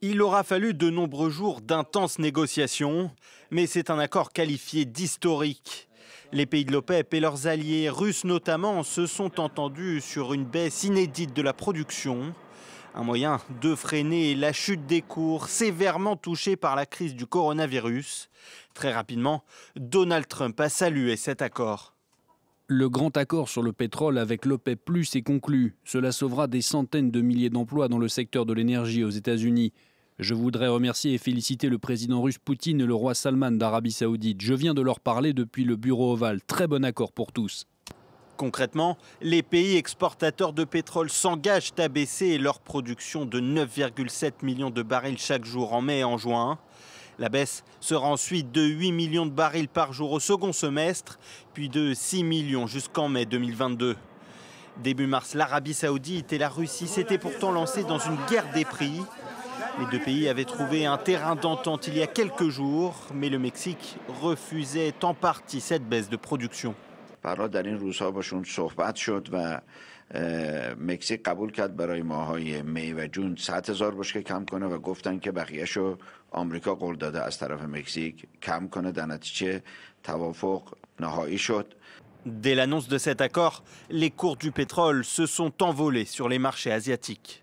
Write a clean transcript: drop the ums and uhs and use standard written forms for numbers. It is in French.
Il aura fallu de nombreux jours d'intenses négociations, mais c'est un accord qualifié d'historique. Les pays de l'OPEP et leurs alliés russes notamment se sont entendus sur une baisse inédite de la production. Un moyen de freiner la chute des cours sévèrement touchés par la crise du coronavirus. Très rapidement, Donald Trump a salué cet accord. Le grand accord sur le pétrole avec l'OPEP+ est conclu. Cela sauvera des centaines de milliers d'emplois dans le secteur de l'énergie aux États-Unis. Je voudrais remercier et féliciter le président russe Poutine et le roi Salman d'Arabie Saoudite. Je viens de leur parler depuis le bureau ovale. Très bon accord pour tous. Concrètement, les pays exportateurs de pétrole s'engagent à baisser leur production de 9,7 millions de barils chaque jour en mai et en juin. La baisse sera ensuite de 8 millions de barils par jour au second semestre, puis de 6 millions jusqu'en mai 2022. Début mars, l'Arabie Saoudite et la Russie s'étaient pourtant lancés dans une guerre des prix. Les deux pays avaient trouvé un terrain d'entente il y a quelques jours, mais le Mexique refusait en partie cette baisse de production. مکزیک قبول کرد برای ماهای می و جون 100,000 بشکه کم کنه و گفتن که بقیه‌شو آمریکا قول داده از طرف مکزیک کم کنه. در نتیجه توافق نهایی شد. Dès l'annonce de cet accord, les cours du pétrole se sont envolés sur les marchés asiatiques.